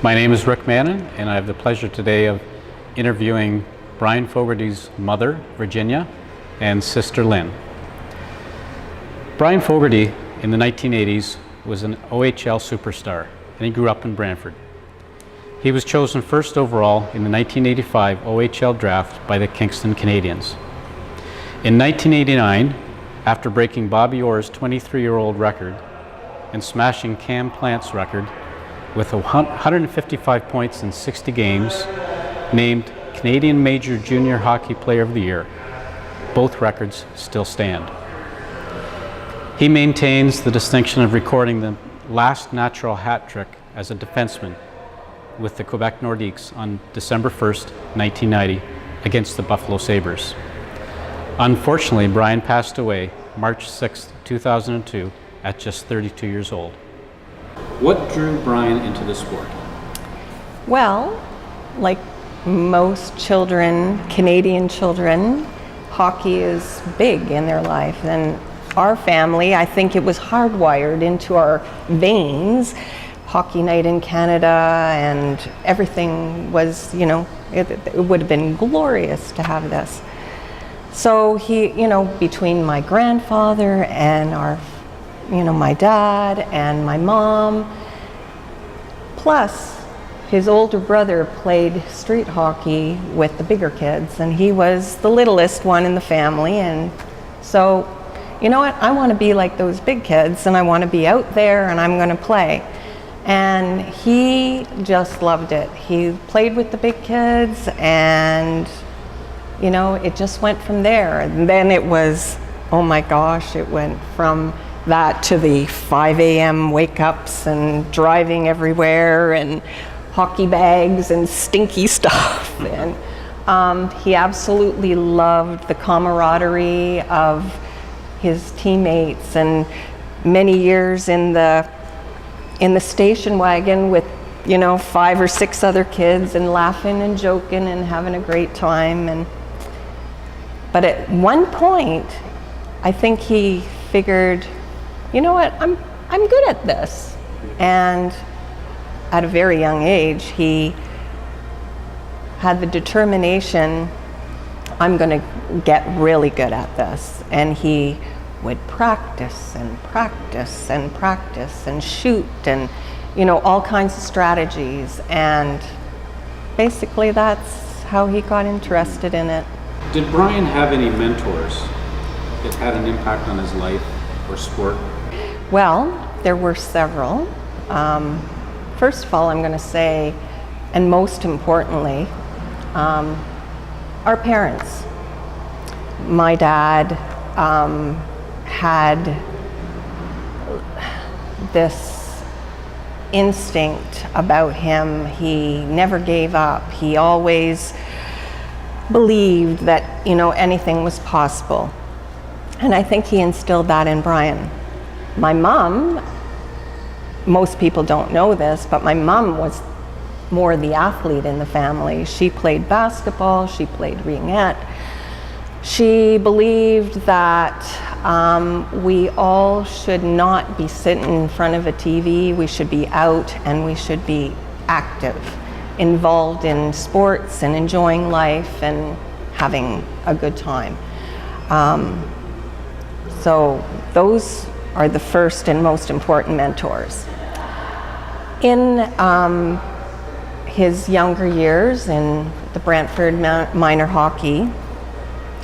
My name is Rick Mannon, and I have the pleasure today of interviewing Bryan Fogarty's mother, Virginia, and sister, Lynn. Bryan Fogarty, in the 1980s, was an OHL superstar, and he grew up in Brantford. He was chosen first overall in the 1985 OHL draft by the Kingston Canadians. In 1989, after breaking Bobby Orr's 23-year-old record and smashing Cam Plante's record with 155 points in 60 games, named Canadian Major Junior Hockey Player of the Year. Both records still stand. He maintains the distinction of recording the last natural hat trick as a defenseman with the Quebec Nordiques on December 1st, 1990 against the Buffalo Sabres. Unfortunately, Bryan passed away March 6th, 2002 at just 32 years old. What drew Bryan into the sport? Well, like most children, Canadian children, hockey is big in their life. And our family, I think it was hardwired into our veins. Hockey night in Canada and everything was, it would have been glorious to have this. So he, between my grandfather and my dad and my mom, plus his older brother played street hockey with the bigger kids, and he was the littlest one in the family. And so, you know what, I want to be like those big kids, and I want to be out there, and I'm going to play. And he just loved it. He played with the big kids, and it just went from there. And then it was, oh my gosh, it went from that to the 5 a.m. wake-ups and driving everywhere and hockey bags and stinky stuff. And he absolutely loved the camaraderie of his teammates, and many years in the station wagon with 5 or 6 other kids and laughing and joking and having a great time. But at one point, I think he figured, you know what, I'm good at this. And at a very young age, he had the determination, I'm going to get really good at this. And he would practice and practice and practice and shoot and, all kinds of strategies. And basically that's how he got interested in it. Did Bryan have any mentors that had an impact on his life or sport? Well, there were several. First of all, I'm going to say, and most importantly, our parents. My dad had this instinct about him. He never gave up. He always believed that, anything was possible. And I think he instilled that in Bryan. My mom, most people don't know this, but my mom was more the athlete in the family. She played basketball, she played ringette. She believed that we all should not be sitting in front of a TV. We should be out and we should be active, involved in sports and enjoying life and having a good time. So those are the first and most important mentors. In his younger years in the Brantford minor hockey,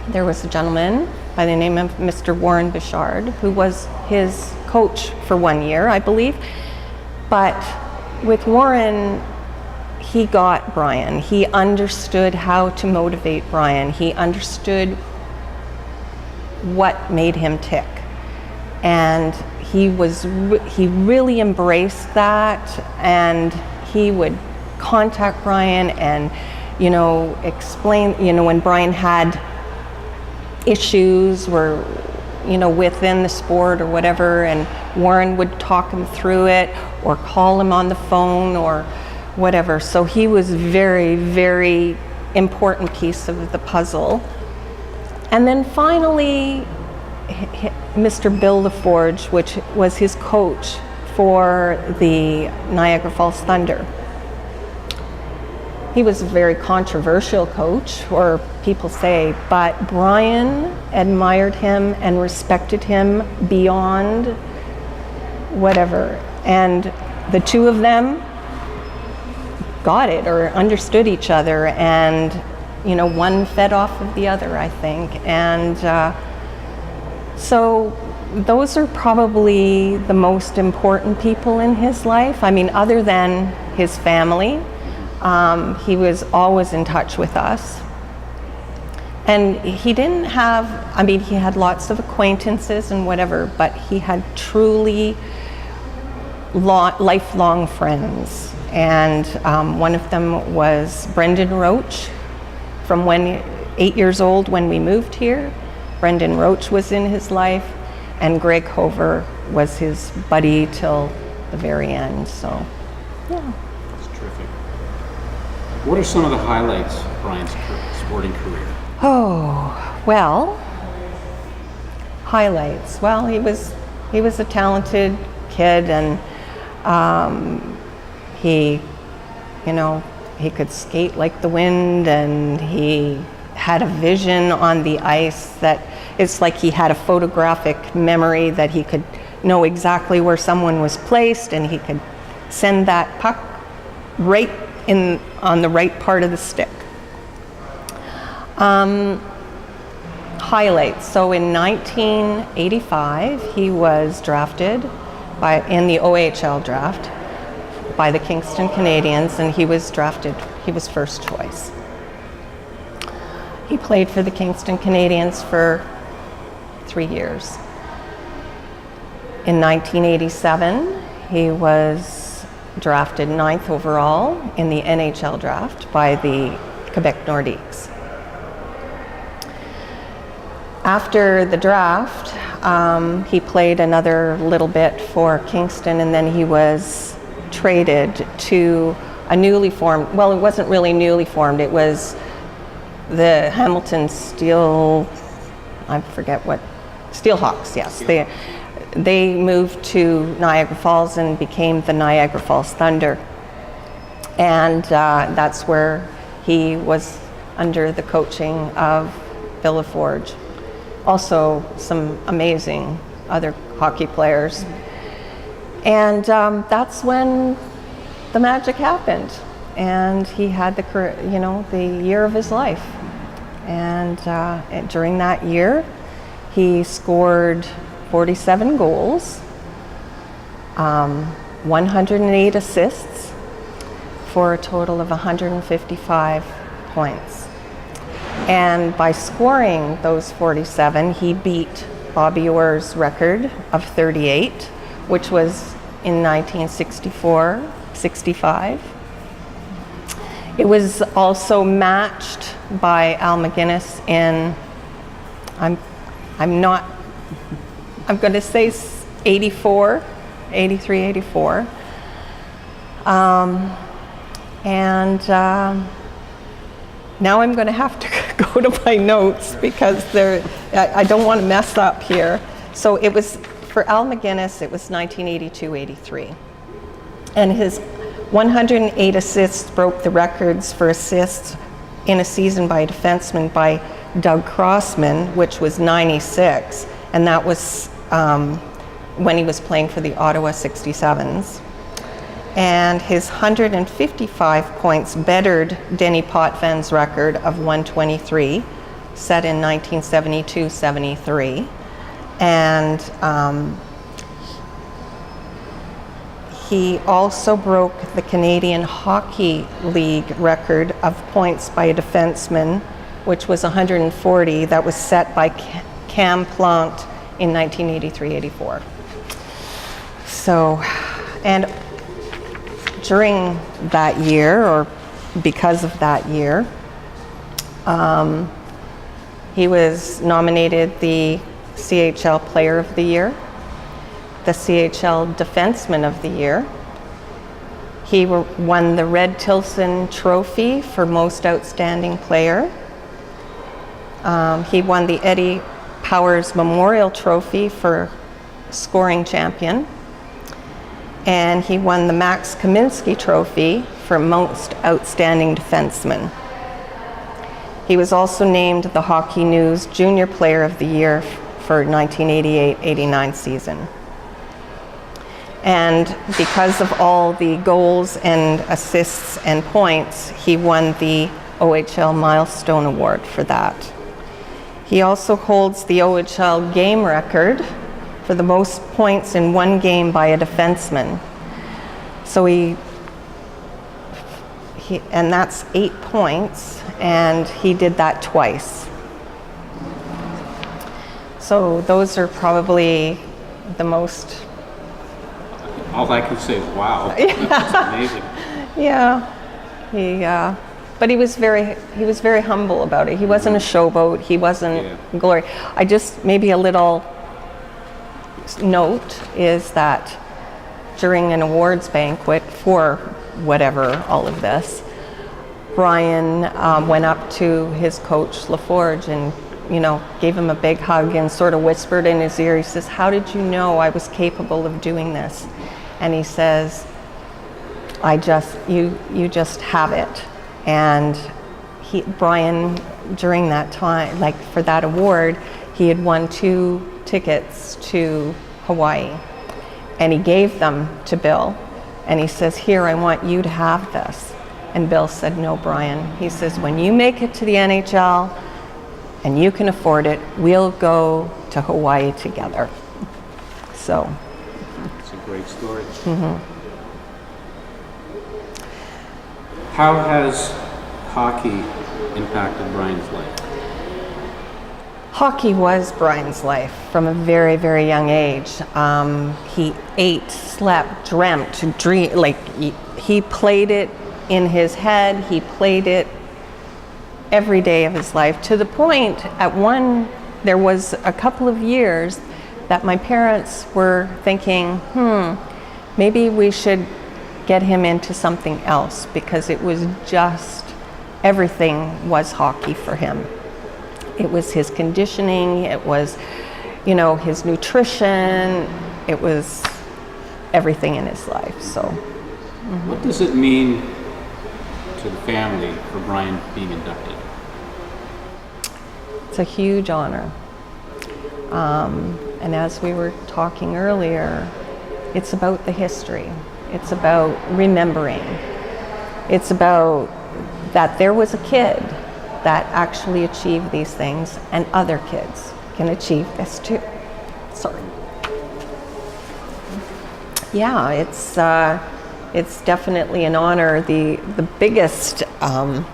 there was a gentleman by the name of Mr. Warren Bouchard, who was his coach for 1 year, I believe. But with Warren, he got Bryan. He understood how to motivate Bryan. He understood what made him tick. And he really embraced that, and he would contact Bryan and, explain, when Bryan had issues were, within the sport or whatever, and Warren would talk him through it or call him on the phone or whatever. So he was very, very important piece of the puzzle. And then finally, Mr. Bill LaForge, which was his coach for the Niagara Falls Thunder. he was a very controversial coach, or people say, but Bryan admired him and respected him beyond whatever. And the two of them got it or understood each other, and one fed off of the other, I think. And so those are probably the most important people in his life. I mean, other than his family, he was always in touch with us. And he didn't have, he had lots of acquaintances and whatever, but he had truly lifelong friends. And one of them was Brendan Roach, from 8 years old when we moved here. Brendan Roach was in his life, and Greg Hover was his buddy till the very end. So, yeah. That's terrific. What are some of the highlights of Bryan's sporting career? Oh, well, highlights. Well, he was a talented kid, and he could skate like the wind, and he had a vision on the ice that it's like he had a photographic memory, that he could know exactly where someone was placed, and he could send that puck right in on the right part of the stick. Highlights. So in 1985, he was drafted in the OHL draft by the Kingston Canadians, and he was first choice. He played for the Kingston Canadians for 3 years. In 1987, he was drafted 9th overall in the NHL draft by the Quebec Nordiques. After the draft, he played another little bit for Kingston, and then he was traded to a newly formed, well, it wasn't really newly formed, it was the Hamilton Steelhawks, yes. They moved to Niagara Falls and became the Niagara Falls Thunder. And that's where he was under the coaching of Bill LaForge. Also some amazing other hockey players. And that's when the magic happened. And he had the year of his life. And during that year, he scored 47 goals, 108 assists, for a total of 155 points. And by scoring those 47, he beat Bobby Orr's record of 38, which was in 1964-65. It was also matched by Al McGuinness in, I'm going to say 83, 84. Now I'm going to have to go to my notes because I don't want to mess up here. So it was, for Al McGuinness, it was 1982-83. And his 108 assists broke the records for assists in a season by a defenseman by Doug Crossman, which was 96. And that was when he was playing for the Ottawa 67s. And his 155 points bettered Denny Potvin's record of 123, set in 1972-73. And he also broke the Canadian Hockey League record of points by a defenseman, which was 140, that was set by Cam Plante in 1983-84. So, and during that year, or because of that year, he was nominated the CHL Player of the Year, the CHL Defenseman of the Year. He won the Red Tilson Trophy for Most Outstanding Player. He won the Eddie Powers Memorial Trophy for Scoring Champion. And he won the Max Kaminsky Trophy for Most Outstanding Defenseman. He was also named the Hockey News Junior Player of the Year for 1988-89 season. And because of all the goals and assists and points, he won the OHL Milestone Award for that. He also holds the OHL game record for the most points in one game by a defenseman. So and that's 8 points, and he did that twice. So those are probably the most. All I can say is wow. That's amazing. Yeah, but he was very humble about it. He wasn't a showboat. He wasn't glory. I just, maybe a little note is that during an awards banquet for whatever, all of this, Bryan went up to his coach LaForge and, gave him a big hug and sort of whispered in his ear. He says, "How did you know I was capable of doing this?" And he says, you just have it. And Bryan, during that time, like for that award, he had won 2 tickets to Hawaii, and he gave them to Bill. And he says, "Here, I want you to have this." And Bill said, "No, Bryan." He says, "When you make it to the NHL and you can afford it, we'll go to Hawaii together." So. It's a great story. Mm-hmm. How has hockey impacted Bryan's life? Hockey was Bryan's life from a very, very young age. He ate, slept, dreamt, he played it in his head. He played it every day of his life, to the point there was a couple of years that my parents were thinking, maybe we should get him into something else, because it was just, everything was hockey for him. It was his conditioning, it was, his nutrition, it was everything in his life, so. What does it mean to the family for Bryan being inducted? It's a huge honor. And as we were talking earlier, it's about the history. It's about remembering. It's about that there was a kid that actually achieved these things, and other kids can achieve this too. Sorry. Yeah, it's definitely an honor. The biggest, I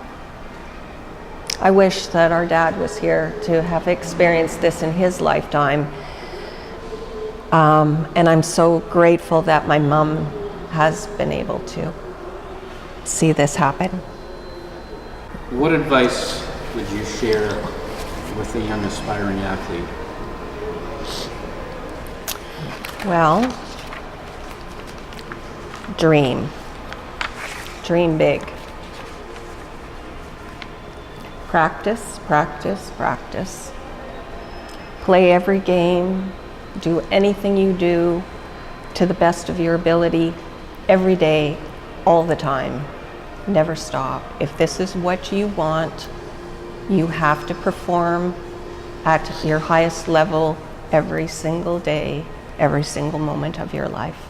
wish that our dad was here to have experienced this in his lifetime. And I'm so grateful that my mom has been able to see this happen. What advice would you share with a young aspiring athlete? Well, dream big. Practice. Play every game. Do anything you do to the best of your ability, every day, all the time. Never stop. If this is what you want, you have to perform at your highest level every single day, every single moment of your life.